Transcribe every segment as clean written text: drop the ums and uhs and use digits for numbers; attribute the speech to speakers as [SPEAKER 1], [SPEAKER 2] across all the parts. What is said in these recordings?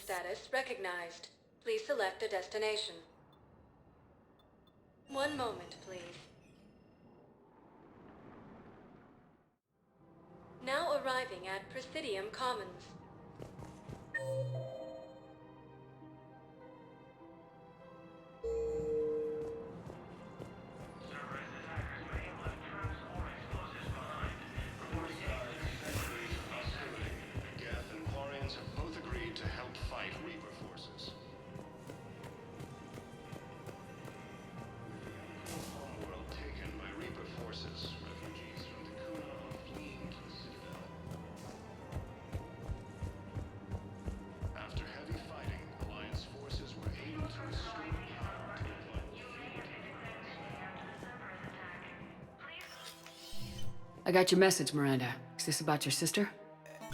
[SPEAKER 1] status recognized. Please select a destination. One moment, please. Now arriving at Presidium Commons.
[SPEAKER 2] I got your message, Miranda. Is this about your sister?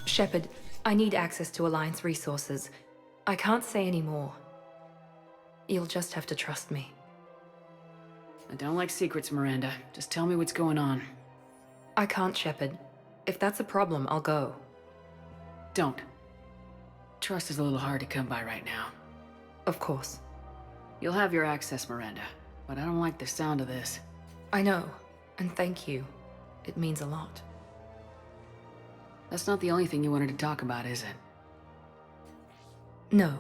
[SPEAKER 3] Shepard, I need access to Alliance resources. I can't say any more. You'll just have to trust me.
[SPEAKER 2] I don't like secrets, Miranda. Just tell me what's going on.
[SPEAKER 3] I can't, Shepard. If that's a problem, I'll go.
[SPEAKER 2] Don't. Trust is a little hard to come by right now.
[SPEAKER 3] Of course.
[SPEAKER 2] You'll have your access, Miranda. But I don't like the sound of this.
[SPEAKER 3] I know, and thank you. It means a lot.
[SPEAKER 2] That's not the only thing you wanted to talk about, is it?
[SPEAKER 3] No.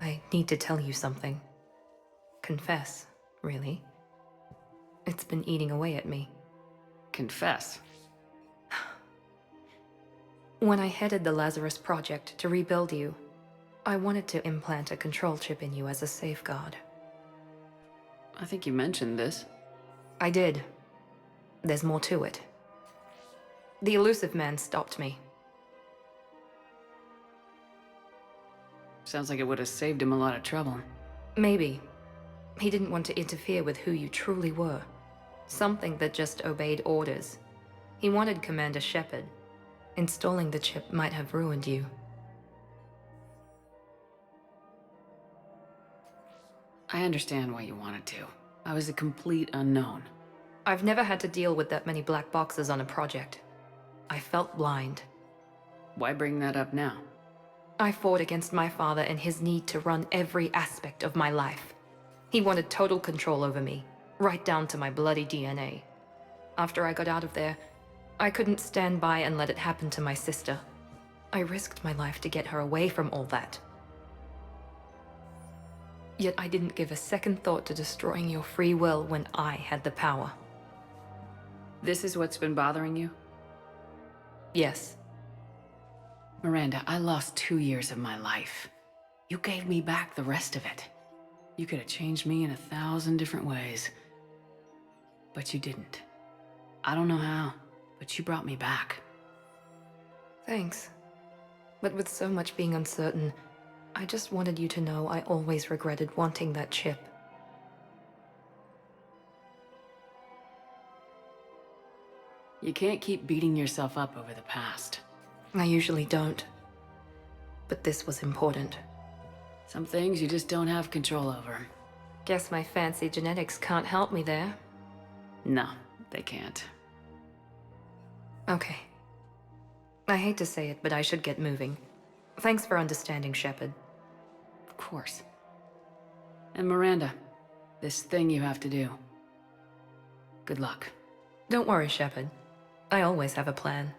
[SPEAKER 3] I need to tell you something. Confess, really. It's been eating away at me.
[SPEAKER 2] Confess.
[SPEAKER 3] When I headed the Lazarus Project to rebuild you, I wanted to implant a control chip in you as a safeguard.
[SPEAKER 2] I think you mentioned this.
[SPEAKER 3] I did. There's more to it. The elusive man stopped me.
[SPEAKER 2] Sounds like it would have saved him a lot of trouble.
[SPEAKER 3] Maybe. He didn't want to interfere with who you truly were. Something that just obeyed orders. He wanted Commander Shepard. Installing the chip might have ruined you.
[SPEAKER 2] I understand why you wanted to. I was a complete unknown.
[SPEAKER 3] I've never had to deal with that many black boxes on a project. I felt blind.
[SPEAKER 2] Why bring that up now?
[SPEAKER 3] I fought against my father and his need to run every aspect of my life. He wanted total control over me, right down to my bloody DNA. After I got out of there, I couldn't stand by and let it happen to my sister. I risked my life to get her away from all that. Yet I didn't give a second thought to destroying your free will when I had the power.
[SPEAKER 2] This is what's been bothering you?
[SPEAKER 3] Yes.
[SPEAKER 2] Miranda, I lost 2 years of my life. You gave me back the rest of it. You could have changed me in 1,000 different ways. But you didn't. I don't know how, but you brought me back.
[SPEAKER 3] Thanks. But with so much being uncertain, I just wanted you to know I always regretted wanting that chip.
[SPEAKER 2] You can't keep beating yourself up over the past.
[SPEAKER 3] I usually don't. But this was important.
[SPEAKER 2] Some things you just don't have control over.
[SPEAKER 3] Guess my fancy genetics can't help me there.
[SPEAKER 2] No, they can't.
[SPEAKER 3] Okay. I hate to say it, but I should get moving. Thanks for understanding, Shepard.
[SPEAKER 2] Of course. And Miranda, this thing you have to do. Good luck.
[SPEAKER 3] Don't worry, Shepard. I always have a plan.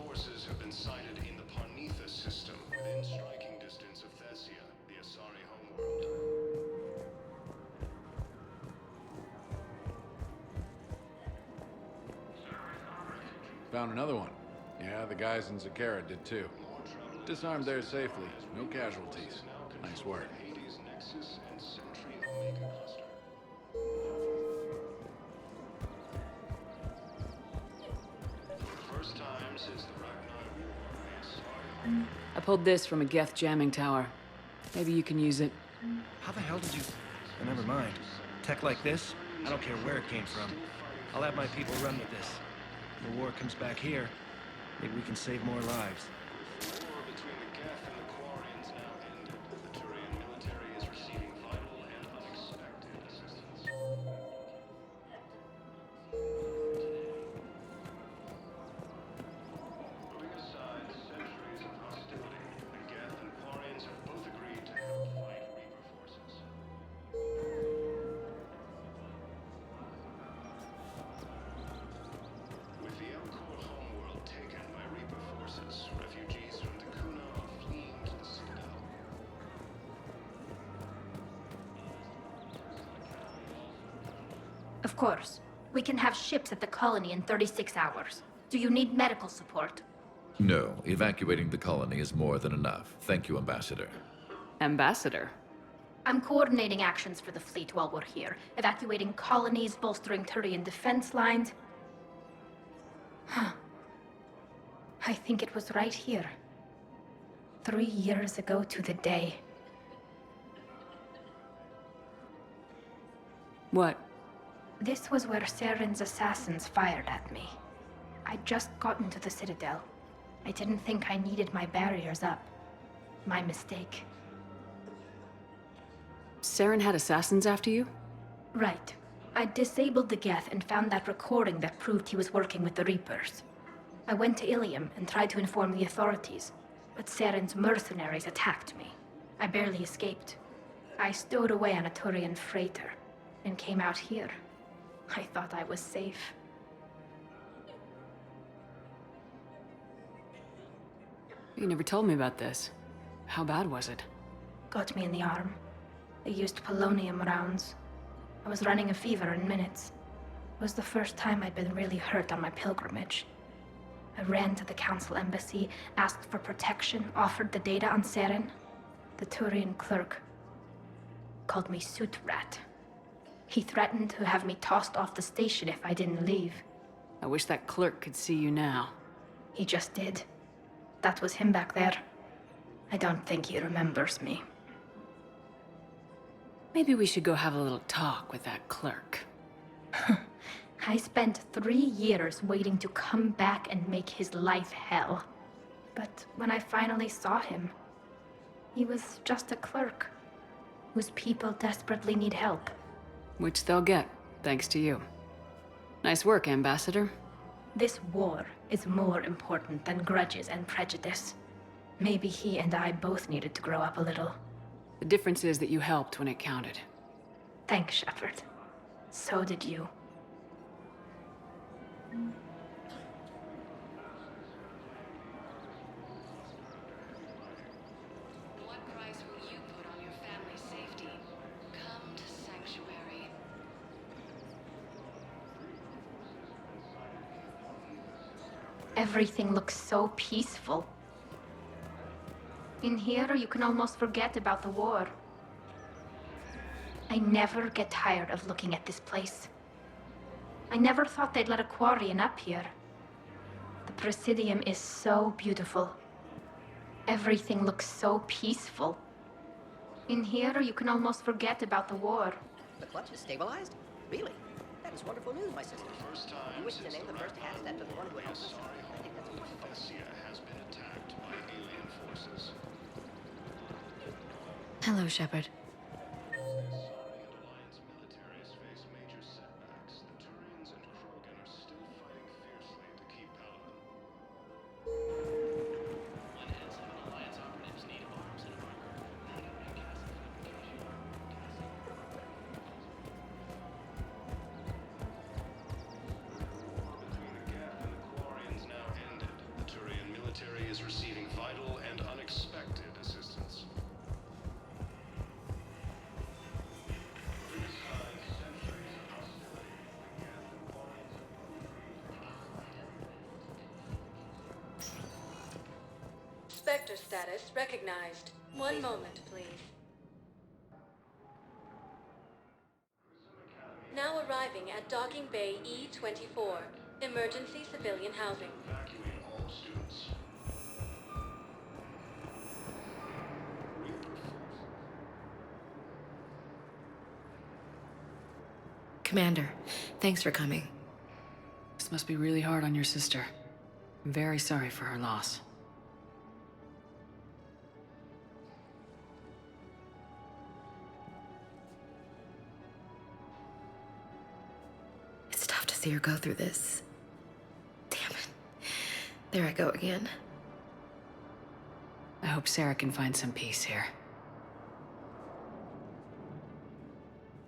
[SPEAKER 4] Forces have been sighted in the Parnitha system, within striking distance of Thessia, the Asari homeworld.
[SPEAKER 5] Found another one. Yeah, the guys in Zakara did too. Disarmed there safely. No casualties. Nice work.
[SPEAKER 4] Hades Nexus and Sentry Omega Cluster. First time since the Ragnar War, the Asari
[SPEAKER 2] I pulled this from a Geth jamming tower. Maybe you can use it.
[SPEAKER 6] How the hell did you... Oh, never mind. Tech like this? I don't care where it came from. I'll have my people run with this. When the war comes back here, maybe we can save more lives.
[SPEAKER 4] The war between the Geth and the Quarians now ended. The Turian military is receiving vital and unexpected assistance. Putting aside centuries of hostility, the Geth and Quarians have both agreed to help fight Reaper forces. With the Elcor homeworld taken by Reaper forces, refugees from Dakuna are fleeing to the Citadel.
[SPEAKER 7] Of course. We can have ships at the colony in 36 hours. Do you need medical support?
[SPEAKER 8] No, evacuating the colony is more than enough. Thank you, Ambassador.
[SPEAKER 2] Ambassador?
[SPEAKER 7] I'm coordinating actions for the fleet while we're here. Evacuating colonies, bolstering Turian defense lines. I think it was right here. 3 years ago to the day.
[SPEAKER 2] What?
[SPEAKER 7] This was where Saren's assassins fired at me. I'd just gotten to the Citadel. I didn't think I needed my barriers up. My mistake.
[SPEAKER 2] Saren had assassins after you?
[SPEAKER 7] Right. I disabled the Geth and found that recording that proved he was working with the Reapers. I went to Ilium and tried to inform the authorities, but Saren's mercenaries attacked me. I barely escaped. I stowed away on a Turian freighter and came out here. I thought I was safe.
[SPEAKER 2] You never told me about this. How bad was it?
[SPEAKER 7] Got me in the arm. They used polonium rounds. I was running a fever in minutes. It was the first time I'd been really hurt on my pilgrimage. I ran to the council embassy, asked for protection, offered the data on Saren. The Turian clerk called me Soot Rat. He threatened to have me tossed off the station if I didn't leave.
[SPEAKER 2] I wish that clerk could see you now.
[SPEAKER 7] He just did. That was him back there. I don't think he remembers me.
[SPEAKER 2] Maybe we should go have a little talk with that clerk.
[SPEAKER 7] I spent 3 years waiting to come back and make his life hell. But when I finally saw him, he was just a clerk whose people desperately need help.
[SPEAKER 2] Which they'll get, thanks to you. Nice work, Ambassador.
[SPEAKER 7] This war is more important than grudges and prejudice. Maybe he and I both needed to grow up a little.
[SPEAKER 2] The difference is that you helped when it counted.
[SPEAKER 7] Thanks, Shepard. So did you.
[SPEAKER 1] What price will you put on your family's safety? Come to Sanctuary.
[SPEAKER 7] Everything looks so peaceful. In here, you can almost forget about the war. I never get tired of looking at this place. I never thought they'd let a Quarian up here. The Presidium is so beautiful. Everything looks so peaceful. In here, you can almost forget about the war.
[SPEAKER 9] The clutch is stabilized? Really? That is wonderful news, my sister.
[SPEAKER 4] First time
[SPEAKER 9] You wish to
[SPEAKER 4] since
[SPEAKER 9] name the first hat step to the one who
[SPEAKER 4] the
[SPEAKER 9] helped us?
[SPEAKER 4] Asari
[SPEAKER 9] I think that's
[SPEAKER 4] homeworld,
[SPEAKER 9] wonderful.
[SPEAKER 4] Thessia has been attacked by alien forces.
[SPEAKER 3] Hello, Shepard.
[SPEAKER 4] The Asari and Alliance militaries face major setbacks. The Turians and Krogan are still fighting fiercely to keep Paladin.
[SPEAKER 10] One and some Alliance operatives need arms and armor.
[SPEAKER 4] Between the Geth and the Quarians now ended. The Turian military is receiving vital and unexpected assistance. Putting aside centuries of hostility, the Geth and Quarians have
[SPEAKER 1] Spectre status recognized. One moment, please. Now arriving at Docking Bay E-24, emergency civilian housing.
[SPEAKER 4] evacuating all students. Reaper forces.
[SPEAKER 11] Commander, thanks for coming.
[SPEAKER 2] This must be really hard on your sister. I'm very sorry for her loss.
[SPEAKER 11] It's tough to see her go through this. Damn it. There I go again.
[SPEAKER 2] I hope Sarah can find some peace here.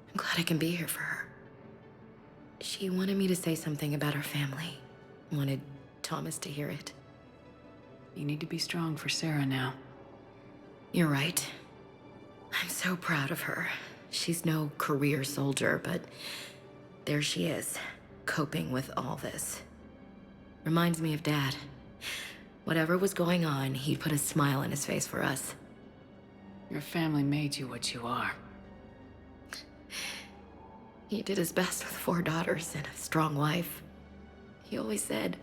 [SPEAKER 11] I'm glad I can be here for her. She wanted me to say something about her family. Wanted Thomas to hear it.
[SPEAKER 2] You need to be strong for Sarah now.
[SPEAKER 11] You're right. I'm so proud of her. She's no career soldier, but there she is, coping with all this. Reminds me of Dad. Whatever was going on, he put a smile on his face for us.
[SPEAKER 2] Your family made you what you are.
[SPEAKER 11] He did his best with 4 daughters and a strong wife. He always said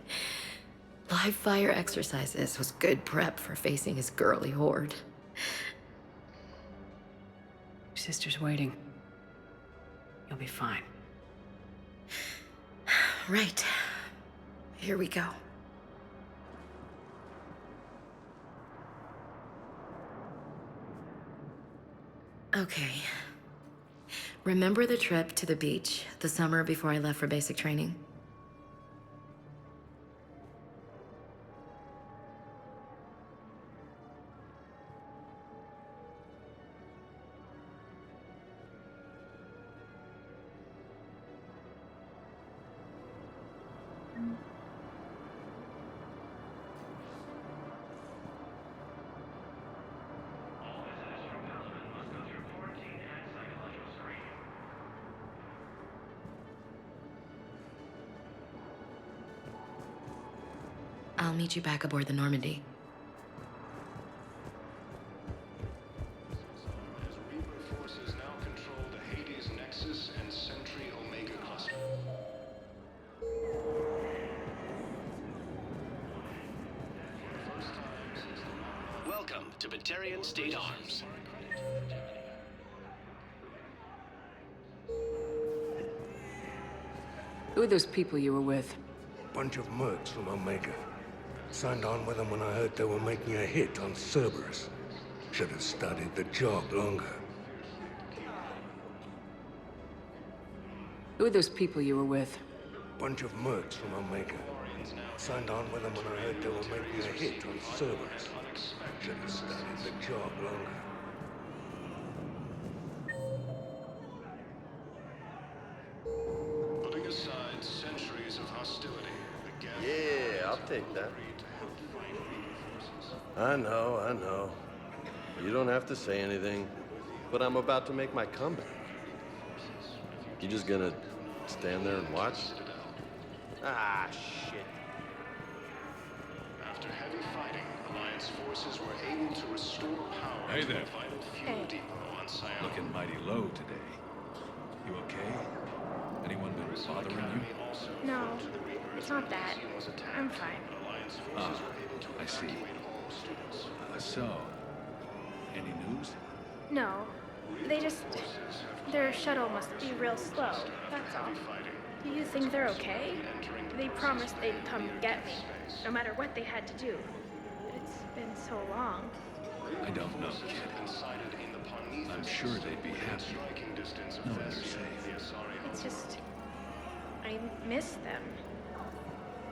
[SPEAKER 11] live fire exercises was good prep for facing his girly horde.
[SPEAKER 2] Your sister's waiting. You'll be fine.
[SPEAKER 11] Right. Here we go. Okay. Remember the trip to the beach the summer before I left for basic training? I'll meet you back aboard the Normandy.
[SPEAKER 4] As Reaper forces now control the Hades Nexus and Sentry Omega cluster.
[SPEAKER 10] Welcome to Batarian State Arms.
[SPEAKER 2] Who are those people you were with?
[SPEAKER 12] Bunch of mercs from Omega. Signed on with them when I heard they were making a hit on Cerberus. Should have studied the job longer.
[SPEAKER 2] Who are those people you were with?
[SPEAKER 12] Bunch of mercs from Omega. Signed on with them when I heard they were making a hit on Cerberus. Should have studied the job longer.
[SPEAKER 4] Putting aside centuries of hostility, the gap
[SPEAKER 13] Yeah, I'll take that. I know. You don't have to say anything, but I'm about to make my comeback. You just gonna stand there and watch? Ah, shit.
[SPEAKER 4] After heavy fighting, Alliance forces were able to restore power
[SPEAKER 5] Hey
[SPEAKER 4] to
[SPEAKER 5] there.
[SPEAKER 4] the vital fuel depot on Scion.
[SPEAKER 5] Looking mighty low today. You okay? Anyone been bothering you?
[SPEAKER 7] No, it's not that. I'm fine.
[SPEAKER 5] Ah, I see. So, any news?
[SPEAKER 7] No, their shuttle must be real slow, that's all. Do you think they're okay? They promised they'd come get me, no matter what they had to do. It's been so long.
[SPEAKER 5] I don't know, kid. I'm sure they'd be happy. Knowing they're safe.
[SPEAKER 7] It's just, I miss them.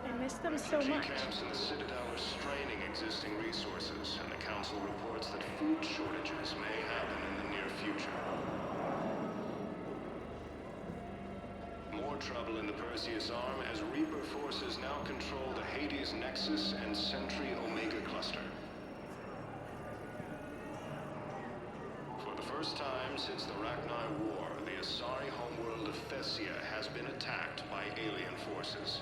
[SPEAKER 7] I miss them so much.
[SPEAKER 4] Camps in the Citadel are straining existing resources, and the Council reports that food shortages may happen in the near future. More trouble in the Perseus Arm as Reaper forces now control the Hades Nexus and Sentry Omega cluster. For the first time since the Rachni War, the Asari homeworld of Thessia has been attacked by alien forces.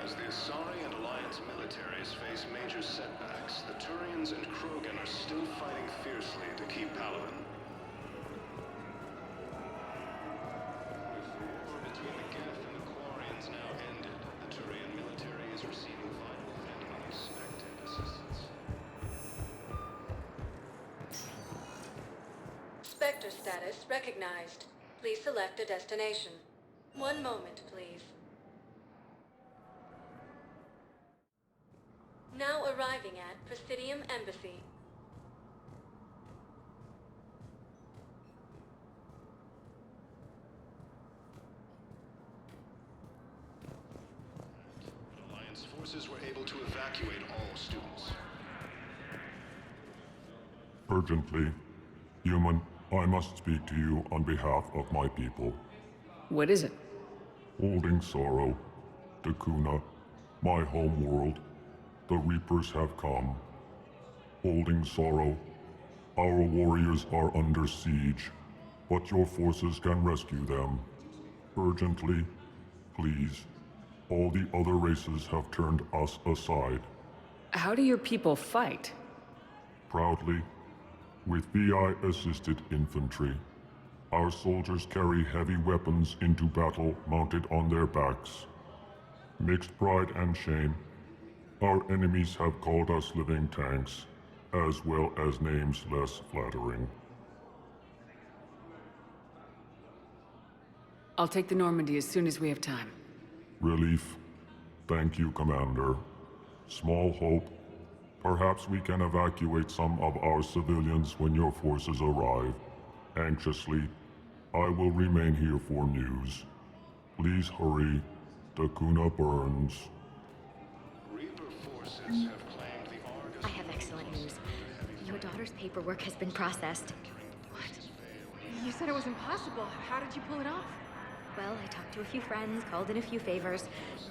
[SPEAKER 4] As the Asari and Alliance militaries face major setbacks, the Turians and Krogan are still fighting fiercely to keep Palaven. With the war between the Geth and the Quarians now ended, the Turian military is receiving vital and unexpected assistance.
[SPEAKER 1] Sector status recognized. Please select a destination. One moment, please. Now arriving at Presidium Embassy.
[SPEAKER 4] Alliance forces were able to evacuate all students.
[SPEAKER 14] Urgently. Human, I must speak to you on behalf of my people.
[SPEAKER 2] What is it?
[SPEAKER 14] Holding sorrow. Dakuna, my home world. The Reapers have come. Holding sorrow. Our warriors are under siege, but your forces can rescue them. Urgently, please. All the other races have turned us aside.
[SPEAKER 2] How do your people fight?
[SPEAKER 14] Proudly, with VI-assisted infantry. Our soldiers carry heavy weapons into battle mounted on their backs. Mixed pride and shame, our enemies have called us living tanks, as well as names less flattering.
[SPEAKER 2] I'll take the Normandy as soon as we have time.
[SPEAKER 14] Relief. Thank you, Commander. Small hope. Perhaps we can evacuate some of our civilians when your forces arrive. Anxiously, I will remain here for news. Please hurry. Dakuna burns.
[SPEAKER 4] Reaper forces have claimed the Argus...
[SPEAKER 11] I have excellent news. Your daughter's paperwork has been processed.
[SPEAKER 15] What? You said it was impossible. How did you pull it off?
[SPEAKER 11] Well, I talked to a few friends, called in a few favors,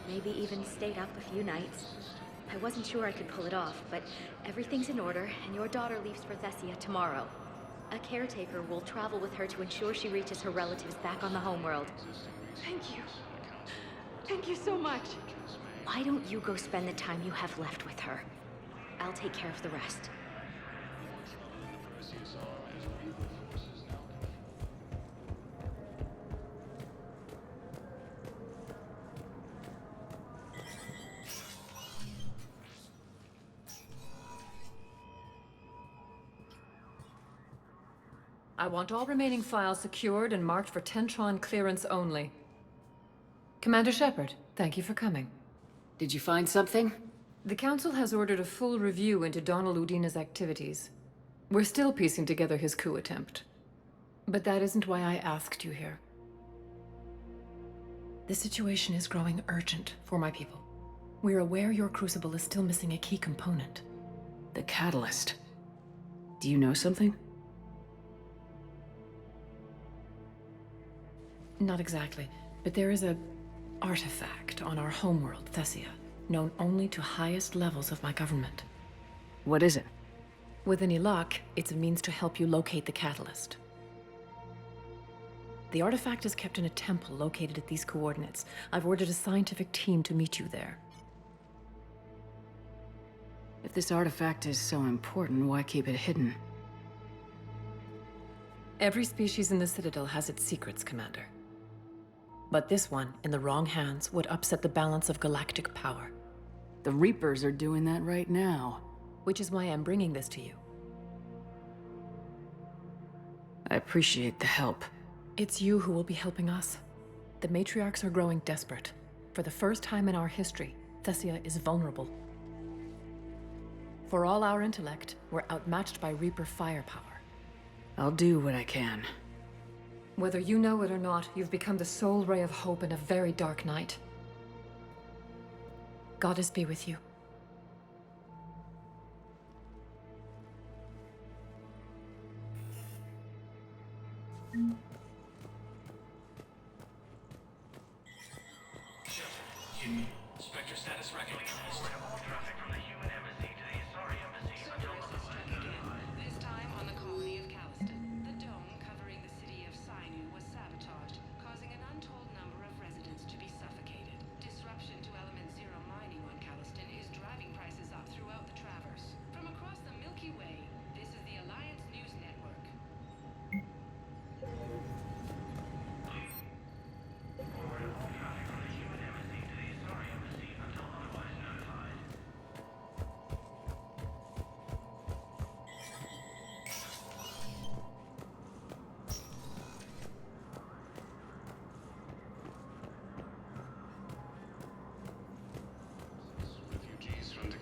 [SPEAKER 11] maybe even stayed up a few nights. I wasn't sure I could pull it off, but everything's in order, and your daughter leaves for Thessia tomorrow. A caretaker will travel with her to ensure she reaches her relatives back on the homeworld.
[SPEAKER 15] Thank you. Thank you so much.
[SPEAKER 11] Why don't you go spend the time you have left with her? I'll take care of the rest.
[SPEAKER 16] I want all remaining files secured and marked for Tentron clearance only. Commander Shepard, thank you for coming.
[SPEAKER 2] Did you find something?
[SPEAKER 16] The Council has ordered a full review into Donald Udina's activities. We're still piecing together his coup attempt. But that isn't why I asked you here. The situation is growing urgent for my people. We're aware your crucible is still missing a key component.
[SPEAKER 2] The catalyst. Do you know something?
[SPEAKER 16] Not exactly, but there is a artifact on our homeworld, Thessia, known only to highest levels of my government.
[SPEAKER 2] What is it?
[SPEAKER 16] With any luck, it's a means to help you locate the catalyst. The artifact is kept in a temple located at these coordinates. I've ordered a scientific team to meet you there.
[SPEAKER 2] If this artifact is so important, why keep it hidden?
[SPEAKER 16] Every species in the Citadel has its secrets, Commander. But this one, in the wrong hands, would upset the balance of galactic power.
[SPEAKER 2] The Reapers are doing that right now.
[SPEAKER 16] Which is why I'm bringing this to you.
[SPEAKER 2] I appreciate the help.
[SPEAKER 16] It's you who will be helping us. The matriarchs are growing desperate. For the first time in our history, Thessia is vulnerable. For all our intellect, we're outmatched by Reaper firepower.
[SPEAKER 2] I'll do what I can.
[SPEAKER 16] Whether you know it or not, you've become the sole ray of hope in a very dark night. Goddess be with you.
[SPEAKER 6] Spectre status recognized.
[SPEAKER 1] Traffic from the human embassy to the Asari embassy until this time on the colony of Caliston. The dome covering the city of Sinu was sabotaged, causing an untold number of residents to be suffocated. Disruption to Element Zero mining on Caliston is driving prices up throughout the Traverse. From across the Milky Way, this is the Alliance News Network.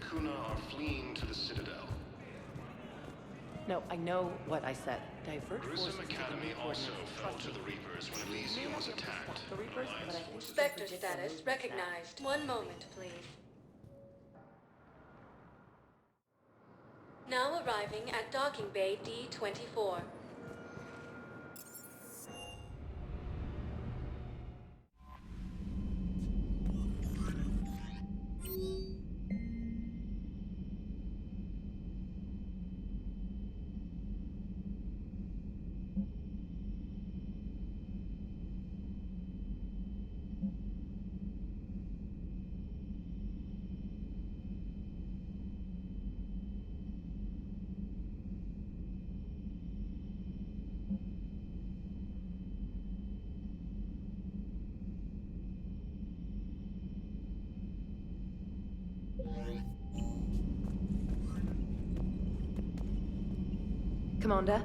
[SPEAKER 4] Kuna are fleeing to the Citadel.
[SPEAKER 9] No, I know what I said. Divert
[SPEAKER 4] Grissom
[SPEAKER 9] forces to the
[SPEAKER 4] Academy
[SPEAKER 9] new
[SPEAKER 4] also
[SPEAKER 9] coordinates.
[SPEAKER 4] fell
[SPEAKER 9] Trust
[SPEAKER 4] to
[SPEAKER 9] me.
[SPEAKER 4] the Reapers when Elysium was attacked.
[SPEAKER 9] The Reapers, but I think
[SPEAKER 17] Spectre status recognized. One moment, please. Now arriving at docking bay D-24.
[SPEAKER 3] Commander?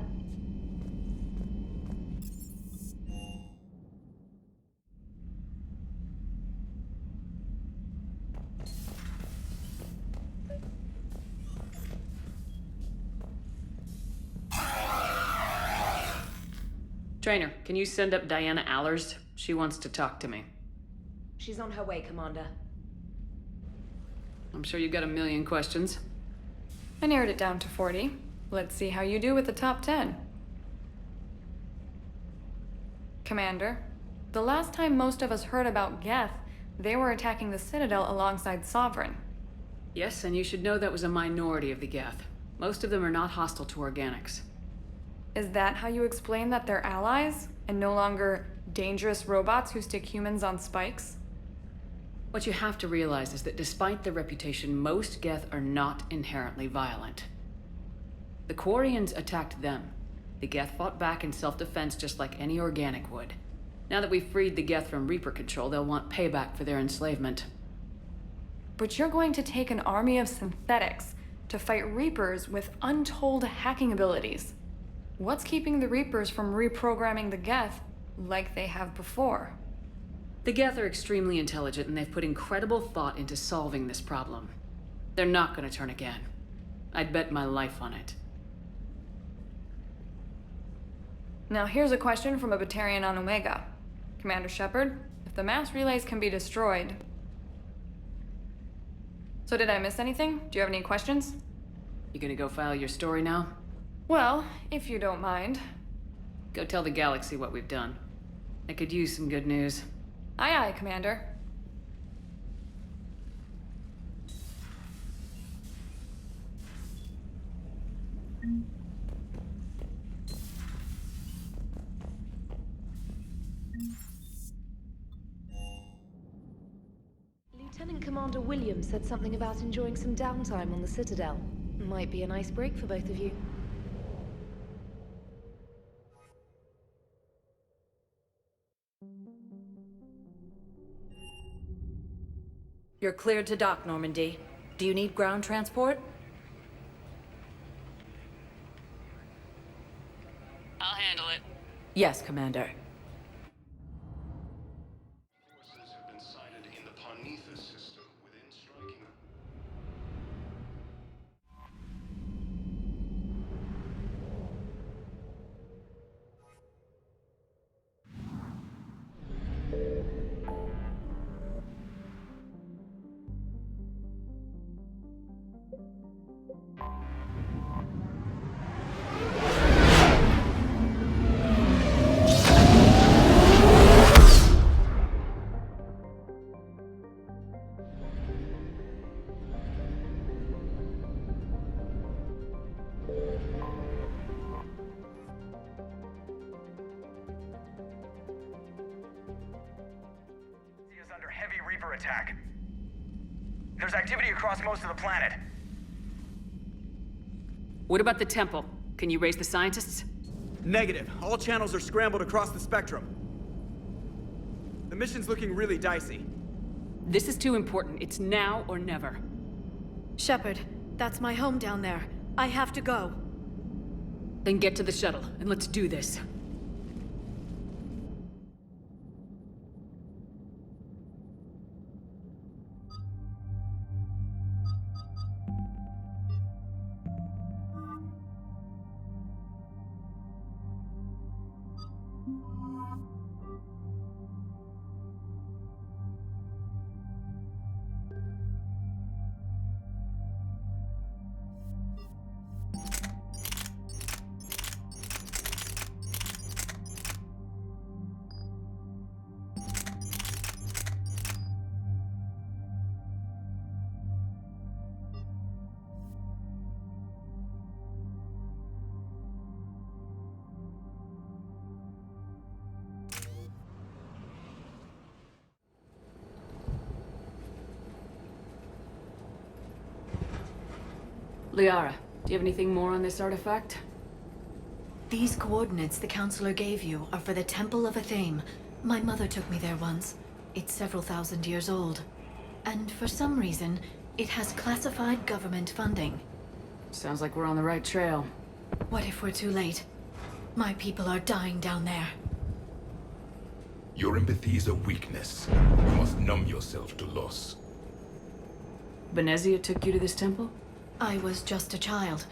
[SPEAKER 2] Trainer, can you send up Diana Allers? She wants to talk to me.
[SPEAKER 3] She's on her way, Commander.
[SPEAKER 2] I'm sure you've got a million questions.
[SPEAKER 3] I narrowed it down to 40. Let's see how you do with the top 10. Commander, the last time most of us heard about Geth, they were attacking the Citadel alongside Sovereign.
[SPEAKER 2] Yes, and you should know that was a minority of the Geth. Most of them are not hostile to organics.
[SPEAKER 3] Is that how you explain that they're allies, and no longer dangerous robots who stick humans on spikes?
[SPEAKER 2] What you have to realize is that despite their reputation, most Geth are not inherently violent. The Quarians attacked them. The Geth fought back in self-defense just like any organic would. Now that we've freed the Geth from Reaper control, they'll want payback for their enslavement.
[SPEAKER 3] But you're going to take an army of synthetics to fight Reapers with untold hacking abilities. What's keeping the Reapers from reprogramming the Geth like they have before?
[SPEAKER 2] The Geth are extremely intelligent, and they've put incredible thought into solving this problem. They're not going to turn again. I'd bet my life on it.
[SPEAKER 3] Now here's a question from a Batarian on Omega. Commander Shepard, if the mass relays can be destroyed... So did I miss anything? Do you have any questions?
[SPEAKER 2] You gonna go file your story now?
[SPEAKER 3] Well, if you don't mind.
[SPEAKER 2] Go tell the galaxy what we've done. I could use some good news.
[SPEAKER 3] Aye aye, Commander.
[SPEAKER 18] Lieutenant Commander Williams said something about enjoying some downtime on the Citadel. Might be a nice break for both of you.
[SPEAKER 19] You're cleared to dock, Normandy. Do you need ground transport?
[SPEAKER 2] I'll handle it.
[SPEAKER 19] Yes, Commander.
[SPEAKER 4] Forces have been sighted in the Ponetha system within striking.
[SPEAKER 20] Is under heavy Reaper attack. There's activity across most of the planet.
[SPEAKER 2] What about the temple? Can you raise the scientists?
[SPEAKER 20] Negative. All channels are scrambled across the spectrum. The mission's looking really dicey.
[SPEAKER 2] This is too important. It's now or never.
[SPEAKER 18] Shepard, that's my home down there. I have to go.
[SPEAKER 2] Then get to the shuttle, and let's do this. Liara, do you have anything more on this artifact?
[SPEAKER 21] These coordinates the counselor gave you are for the Temple of Athame. My mother took me there once. It's several thousand years old. And for some reason, it has classified government funding.
[SPEAKER 2] Sounds like we're on the right trail.
[SPEAKER 21] What if we're too late? My people are dying down there.
[SPEAKER 22] Your empathy is a weakness. You must numb yourself to loss.
[SPEAKER 2] Benezia took you to this temple?
[SPEAKER 21] I was just a child.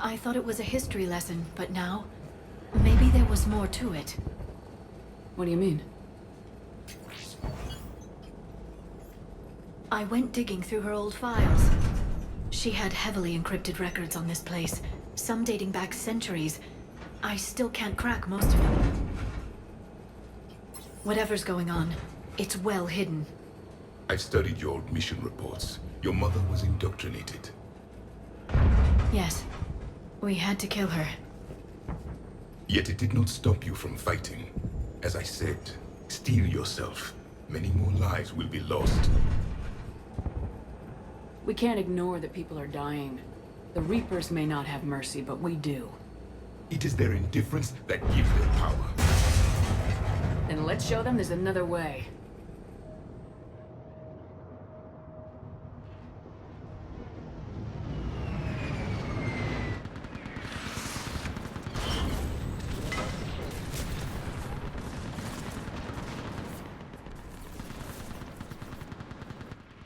[SPEAKER 21] I thought it was a history lesson, but now... maybe there was more to it.
[SPEAKER 2] What do you mean?
[SPEAKER 21] I went digging through her old files. She had heavily encrypted records on this place, some dating back centuries. I still can't crack most of them. Whatever's going on, it's well hidden.
[SPEAKER 22] I've studied your old mission reports. Your mother was indoctrinated.
[SPEAKER 21] Yes. We had to kill her.
[SPEAKER 22] Yet it did not stop you from fighting. As I said, steel yourself. Many more lives will be lost.
[SPEAKER 2] We can't ignore that people are dying. The Reapers may not have mercy, but we do.
[SPEAKER 22] It is their indifference that gives them power.
[SPEAKER 2] Then let's show them there's another way.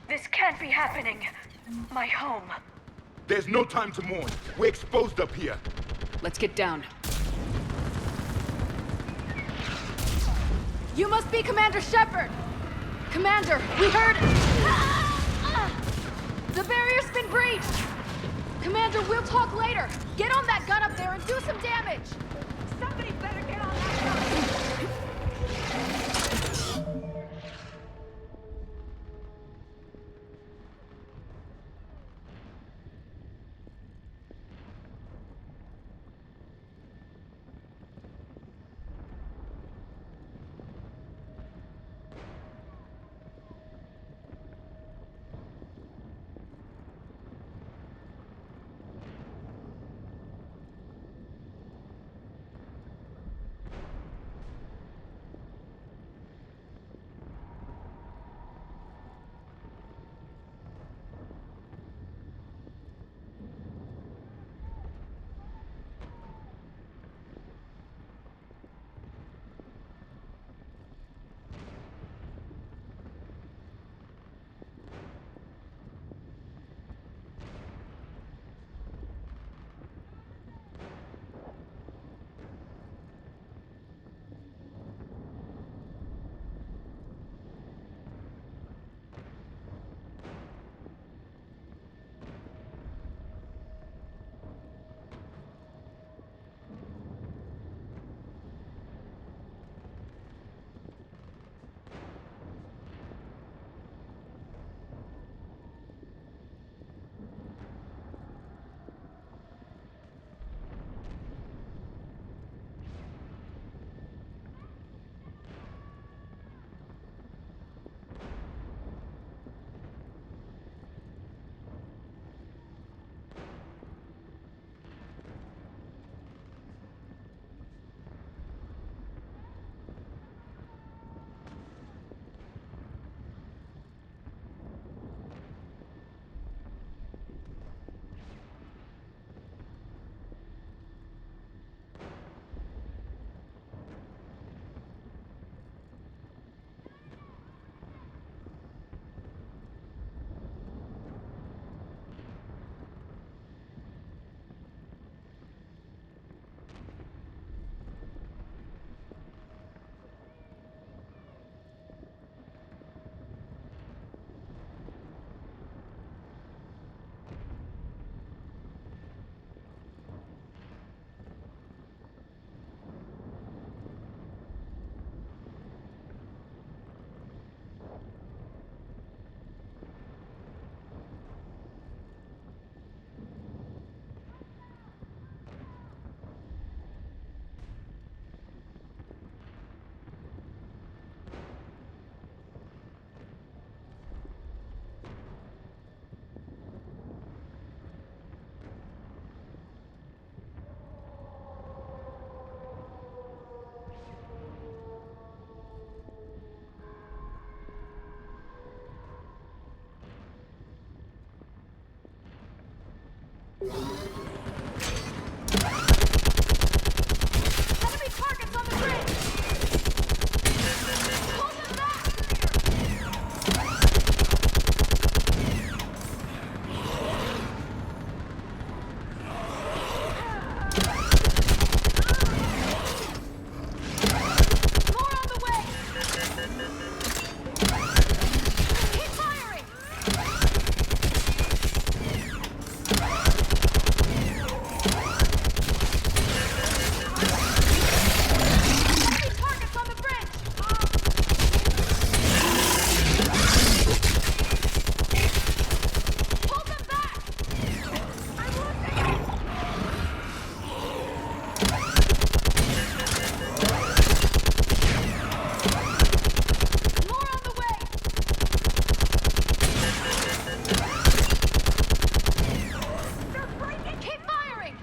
[SPEAKER 21] This can't be happening. My home.
[SPEAKER 22] There's no time to mourn. We're exposed up here.
[SPEAKER 2] Let's get down.
[SPEAKER 15] You must be Commander Shepard! Commander, we heard... The barrier's been breached! Commander, we'll talk later. Get on that gun up there and do some damage! Somebody better get on that gun! Enemy targets on the bridge! Pull them back! More on the way! Keep firing! Enemy targets on the bridge! Pull them back! I'm losing it! More on the way! They're breaking! Keep firing!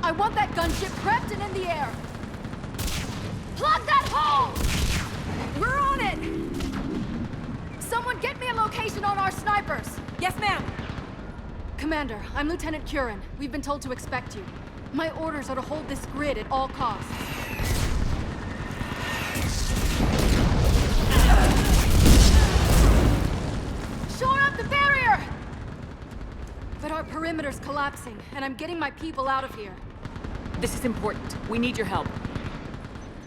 [SPEAKER 15] I want that gunship prepped and in the air! Plug that hole! We're on it! Someone get me a location on our snipers! Yes, ma'am! Commander, I'm Lieutenant Curran. We've been told to expect you. My orders are to hold this grid at all costs. Shore up the barrier! But our perimeter's collapsing, and I'm getting my people out of here.
[SPEAKER 2] This is important. We need your help.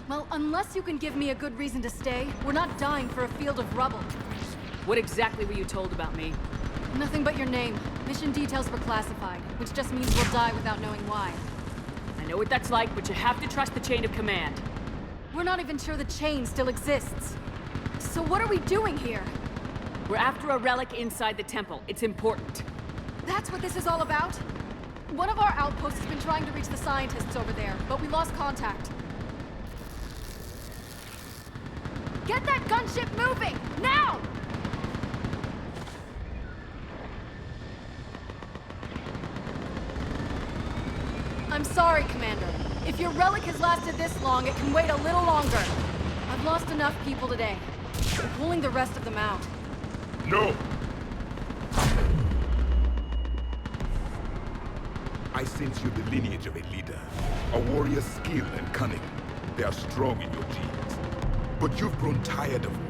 [SPEAKER 15] Well, unless you can give me a good reason to stay, we're not dying for a field of rubble.
[SPEAKER 2] What exactly were you told about me?
[SPEAKER 15] Nothing but your name. Mission details were classified, which just means we'll die without knowing why.
[SPEAKER 2] I know what that's like, but you have to trust the chain of command.
[SPEAKER 15] We're not even sure the chain still exists. So what are we doing here?
[SPEAKER 2] We're after a relic inside the temple. It's important.
[SPEAKER 15] That's what this is all about? One of our outposts has been trying to reach the scientists over there, but we lost contact. Get that gunship moving! Now! I'm sorry, Commander. If your relic has lasted this long, it can wait a little longer. I've lost enough people today. I'm pulling the rest of them out.
[SPEAKER 22] No! I sense you're the lineage of a leader. A warrior's skill and cunning. They are strong in your genes. But you've grown tired of war.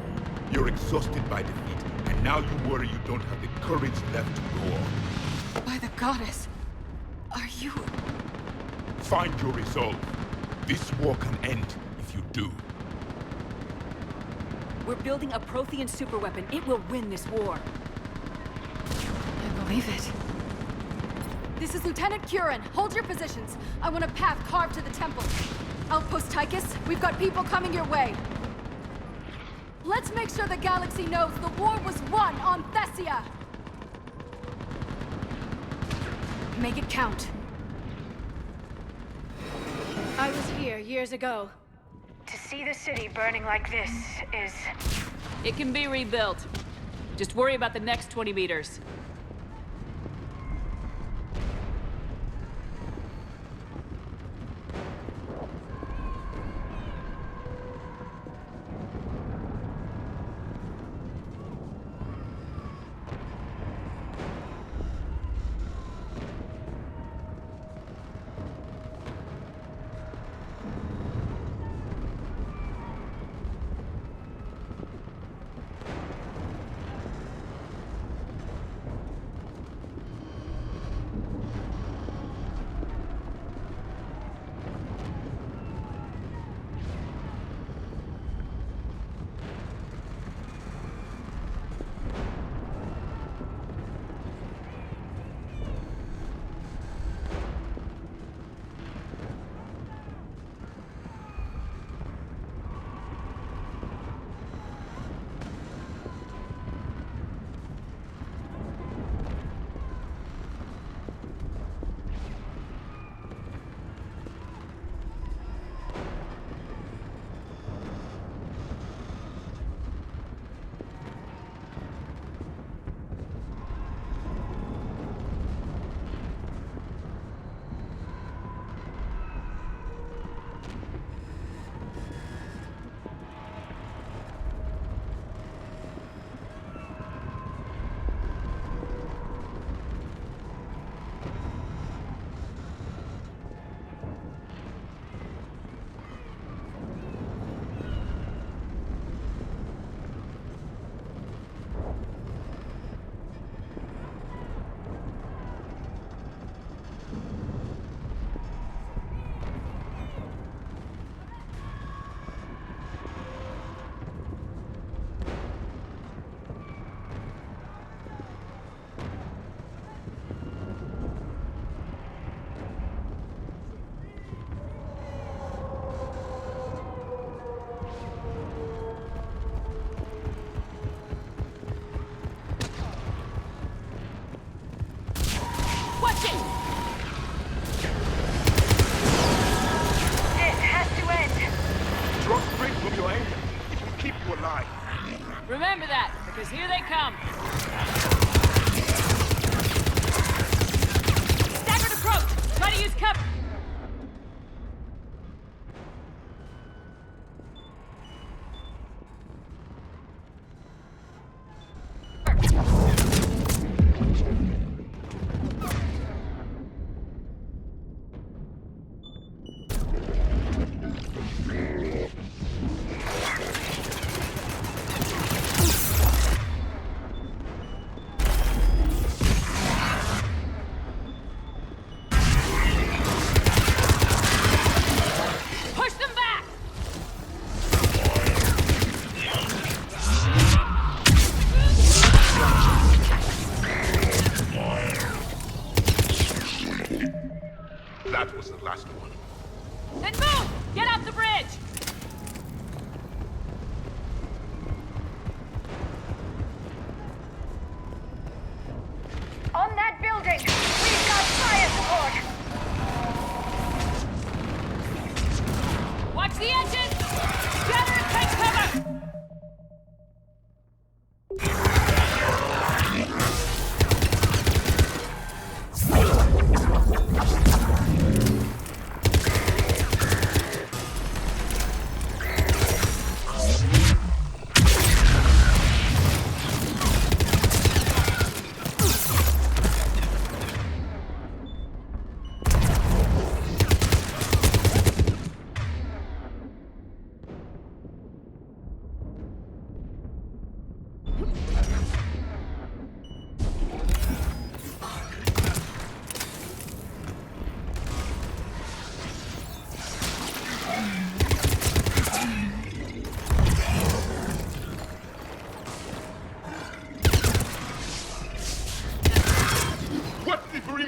[SPEAKER 22] You're exhausted by defeat, and now you worry you don't have the courage left to go on.
[SPEAKER 15] By the goddess, are you...
[SPEAKER 22] Find your resolve. This war can end if you do.
[SPEAKER 2] We're building a Prothean superweapon. It will win this war.
[SPEAKER 15] I believe it. This is Lieutenant Curran. Hold your positions. I want a path carved to the temple. Outpost Tychus, we've got people coming your way. Let's make sure the galaxy knows the war was won on Thessia! Make it count.
[SPEAKER 7] I was here years ago.
[SPEAKER 8] To see the city burning like this is...
[SPEAKER 2] It can be rebuilt. Just worry about the next 20 meters.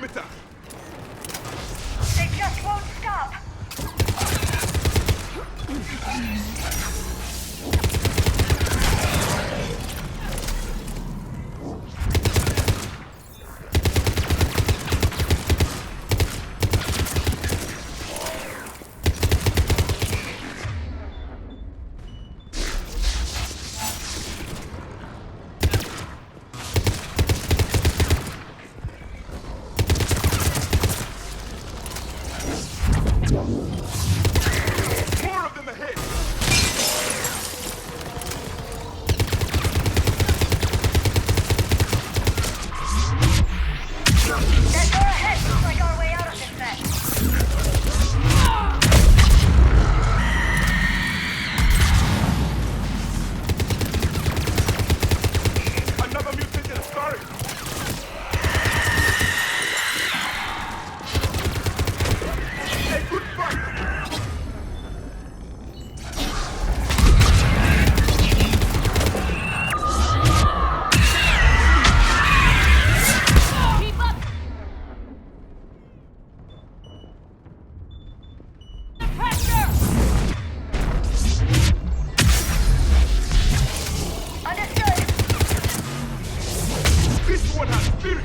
[SPEAKER 22] perimeter!
[SPEAKER 8] They just won't stop!
[SPEAKER 22] More of them ahead!
[SPEAKER 8] That door ahead looks like our way out of this mess.
[SPEAKER 22] Another mutant is starting! A good fight!
[SPEAKER 15] Keep up the pressure!
[SPEAKER 8] Understood!
[SPEAKER 22] This one has spirit!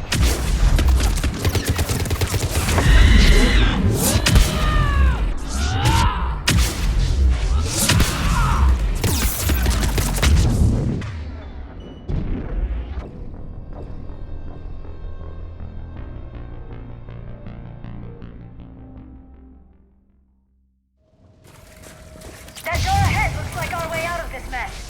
[SPEAKER 8] That door ahead looks like our way out of this mess.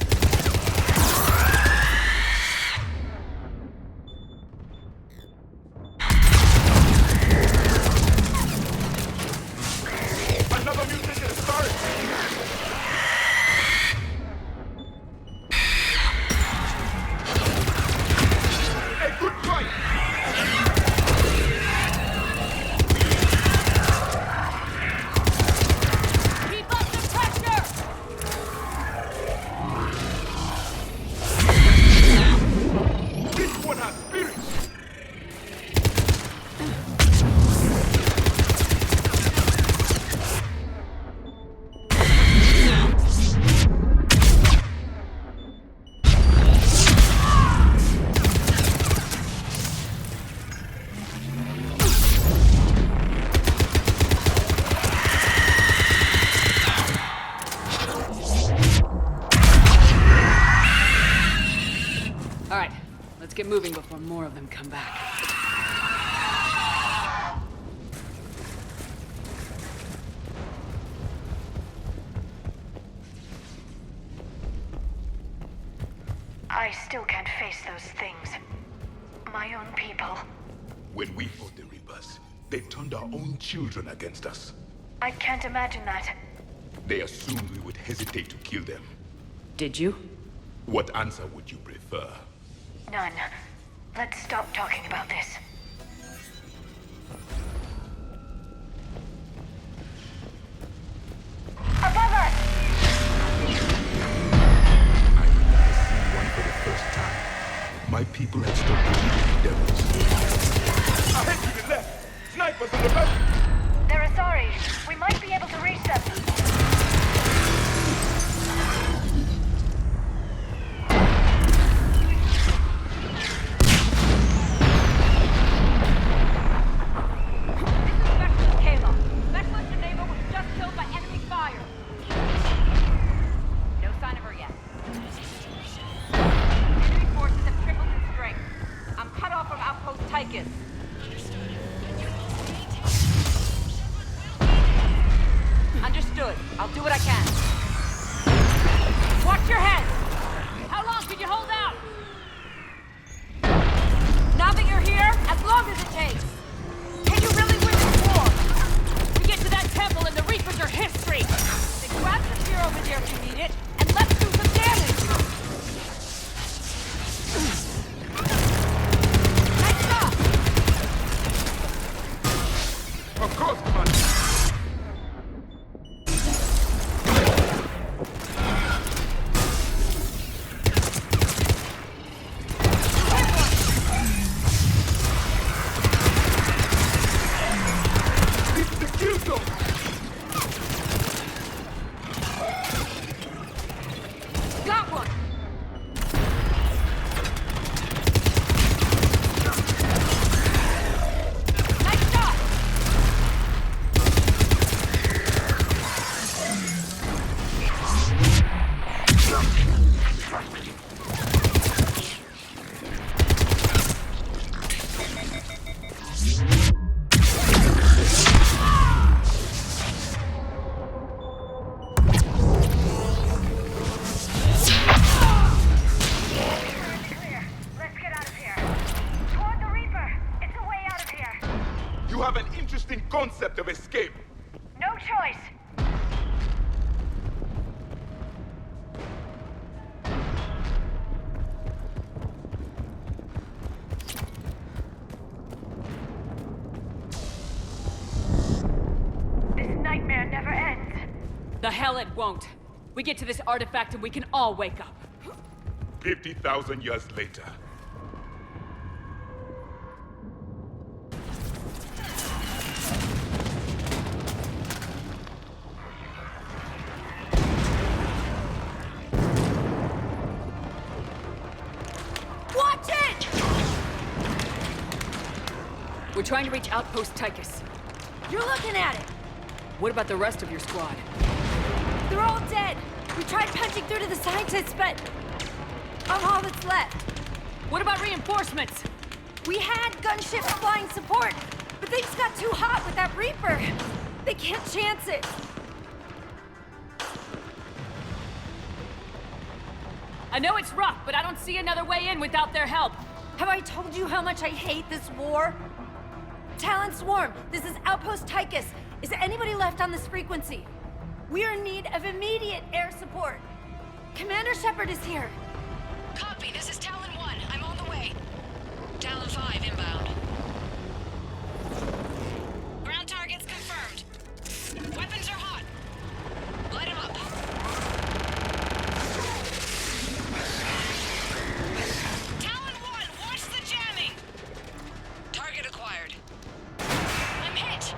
[SPEAKER 22] Another mutant is starting! A good fight!
[SPEAKER 15] Keep up the pressure!
[SPEAKER 22] This one has spirit!
[SPEAKER 2] All right, let's get moving before more of them come back.
[SPEAKER 8] I still can't face those things. My own people.
[SPEAKER 22] When we fought the Reapers, they turned our own children against us.
[SPEAKER 8] I can't imagine that.
[SPEAKER 22] They assumed we would hesitate to kill them.
[SPEAKER 2] Did you?
[SPEAKER 22] What answer would you prefer?
[SPEAKER 8] None. Let's stop talking about this. Above us!
[SPEAKER 22] I see one for the first time. My people had stopped believing in devils. Ahead to the left! Snipers on the left!
[SPEAKER 8] They're sorry. We might be able to reach them.
[SPEAKER 15] Understood. I'll do what I can. Watch your head! How long can you hold out? Now that you're here, as long as it takes. Can you really win this war? We get to that temple and the Reapers are history. Then grab the spear over there if you need it, and let's do some damage! Nice job!
[SPEAKER 22] Of course, Commander! You have an interesting concept of escape.
[SPEAKER 8] No choice. This nightmare never ends.
[SPEAKER 10] The hell it won't. We get to this artifact and we can all wake up.
[SPEAKER 22] 50,000 years later.
[SPEAKER 10] Watch it! We're trying to reach Outpost Tychus.
[SPEAKER 15] You're looking at it!
[SPEAKER 10] What about the rest of your squad?
[SPEAKER 15] They're all dead! We tried punching through to the scientists, but I'm all that's left.
[SPEAKER 10] What about reinforcements?
[SPEAKER 15] We had gunship flying support, but things got too hot with that Reaper. They can't chance it.
[SPEAKER 10] I know it's rough, but I don't see another way in without their help.
[SPEAKER 15] Have I told you how much I hate this war? Talon Swarm, this is Outpost Tychus. Is there anybody left on this frequency? We are in need of immediate air support. Commander Shepard is here.
[SPEAKER 12] Copy, this is Talon 1. I'm on the way. Talon 5 inbound. Ground targets confirmed. Weapons are hot. Light them up. Talon 1, watch the jamming! Target acquired. I'm hit!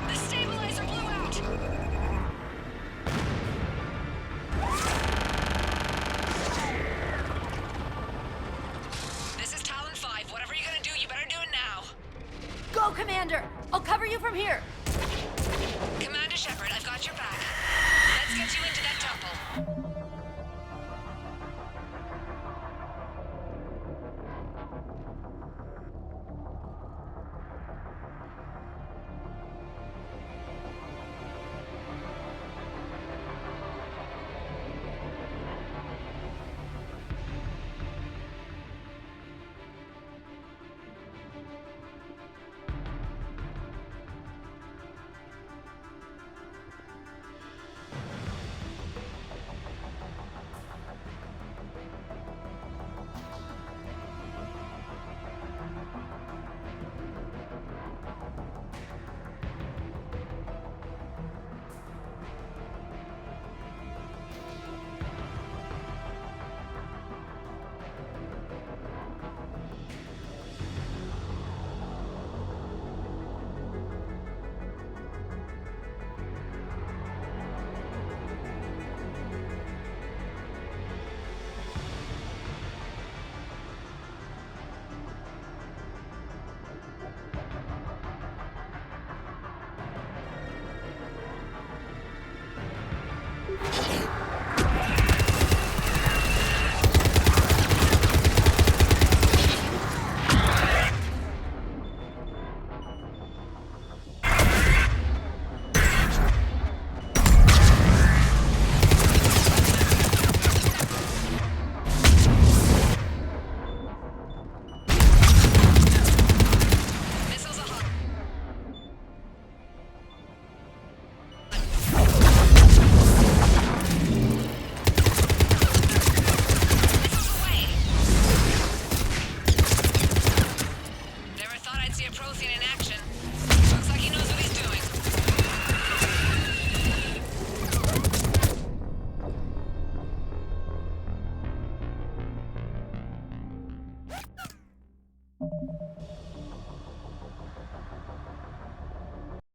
[SPEAKER 12] The stabilizer blew out! This is Talon 5. Whatever you're gonna do, you better do it now.
[SPEAKER 15] Go, Commander! I'll cover you from here.
[SPEAKER 12] Commander Shepard, I've got your back. Let's get you into that temple.